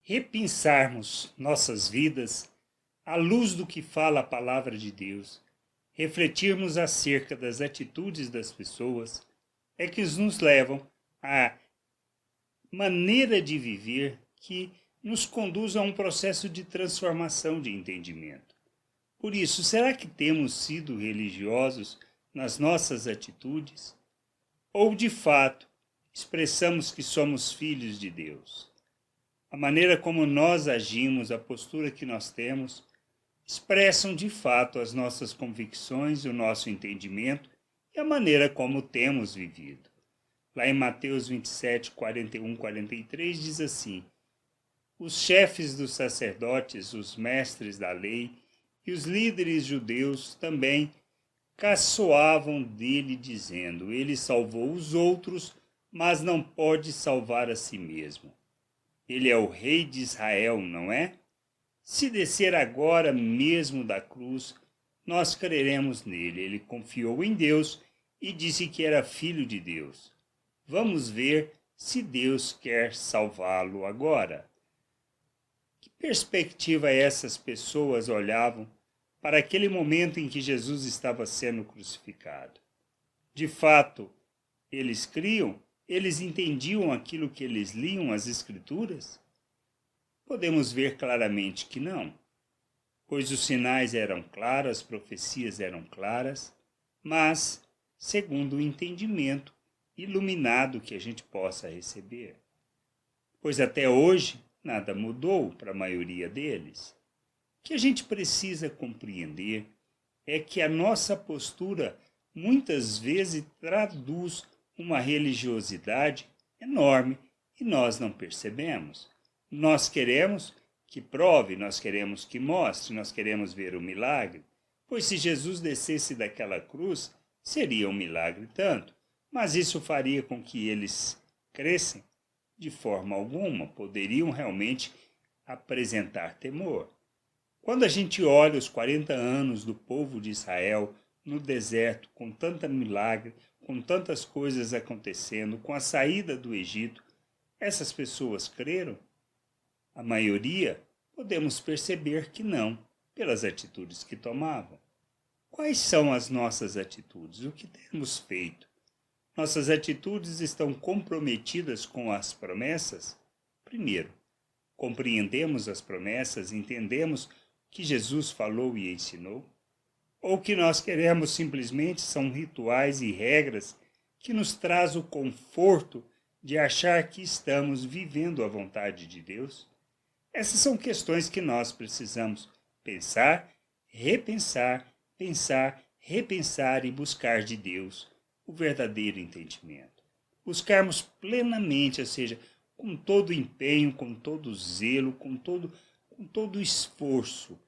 repensarmos nossas vidas à luz do que fala a palavra de Deus, refletirmos acerca das atitudes das pessoas, é que nos levam à maneira de viver que nos conduz a um processo de transformação de entendimento. Por isso, será que temos sido religiosos nas nossas atitudes? Ou, de fato, expressamos que somos filhos de Deus? A maneira como nós agimos, a postura que nós temos, expressam de fato as nossas convicções, o nosso entendimento e a maneira como temos vivido. Lá em Mateus 27, 41, 43, diz assim: os chefes dos sacerdotes, os mestres da lei e os líderes judeus também caçoavam dele, dizendo: ele salvou os outros, mas não pode salvar a si mesmo. Ele é o rei de Israel, não é? Se descer agora mesmo da cruz, nós creremos nele. Ele confiou em Deus e disse que era filho de Deus. Vamos ver se Deus quer salvá-lo agora. Que perspectiva essas pessoas olhavam para aquele momento em que Jesus estava sendo crucificado? De fato, eles criam? Eles entendiam aquilo que eles liam, as Escrituras? Podemos ver claramente que não, pois os sinais eram claros, as profecias eram claras, mas segundo o entendimento iluminado que a gente possa receber. Pois até hoje nada mudou para a maioria deles. O que a gente precisa compreender é que a nossa postura muitas vezes traduz uma religiosidade enorme e nós não percebemos. Nós queremos que prove, nós queremos que mostre, nós queremos ver o milagre, pois se Jesus descesse daquela cruz, seria um milagre tanto, mas isso faria com que eles crescem? De forma alguma, poderiam realmente apresentar temor. Quando a gente olha os 40 anos do povo de Israel no deserto, com tanto milagre, com tantas coisas acontecendo, com a saída do Egito, essas pessoas creram? A maioria, podemos perceber que não, pelas atitudes que tomavam. Quais são as nossas atitudes? O que temos feito? Nossas atitudes estão comprometidas com as promessas? Primeiro, compreendemos as promessas, entendemos o que Jesus falou e ensinou? Ou que nós queremos simplesmente são rituais e regras que nos traz o conforto de achar que estamos vivendo a vontade de Deus? Essas são questões que nós precisamos pensar, repensar, pensar, repensar e buscar de Deus o verdadeiro entendimento. Buscarmos plenamente, ou seja, com todo o empenho, com todo o zelo, com todo o esforço,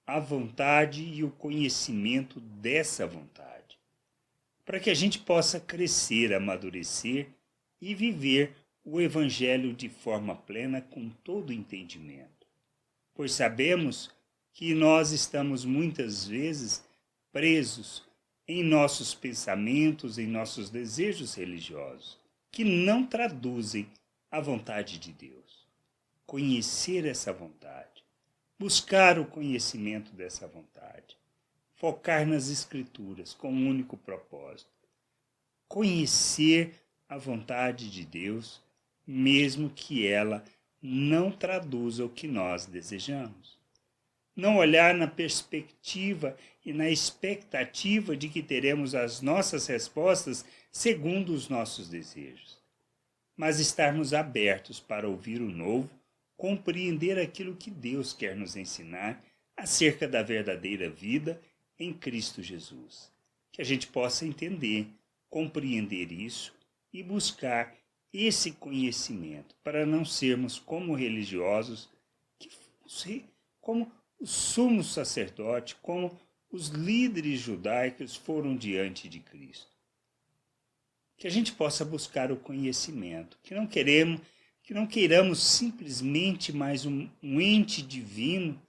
a vontade e o conhecimento dessa vontade, para que a gente possa crescer, amadurecer e viver o Evangelho de forma plena com todo o entendimento. Pois sabemos que nós estamos muitas vezes presos em nossos pensamentos, em nossos desejos religiosos, que não traduzem a vontade de Deus. Conhecer essa vontade, buscar o conhecimento dessa vontade, focar nas Escrituras com um único propósito, conhecer a vontade de Deus, mesmo que ela não traduza o que nós desejamos. Não olhar na perspectiva e na expectativa de que teremos as nossas respostas segundo os nossos desejos, mas estarmos abertos para ouvir o novo, compreender aquilo que Deus quer nos ensinar acerca da verdadeira vida em Cristo Jesus. Que a gente possa entender, compreender isso e buscar esse conhecimento, para não sermos como religiosos, como o sumo sacerdote, como os líderes judaicos foram diante de Cristo. Que a gente possa buscar o conhecimento, que não queiramos simplesmente mais um ente divino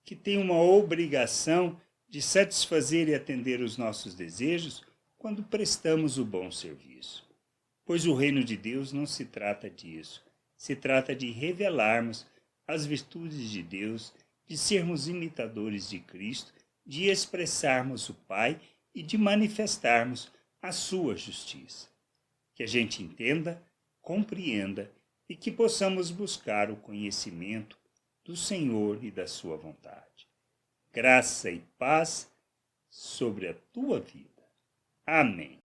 que tem uma obrigação de satisfazer e atender os nossos desejos quando prestamos o bom serviço. Pois o reino de Deus não se trata disso. Se trata de revelarmos as virtudes de Deus, de sermos imitadores de Cristo, de expressarmos o Pai e de manifestarmos a sua justiça. Que a gente entenda, compreenda e que possamos buscar o conhecimento do Senhor e da sua vontade. Graça e paz sobre a tua vida. Amém.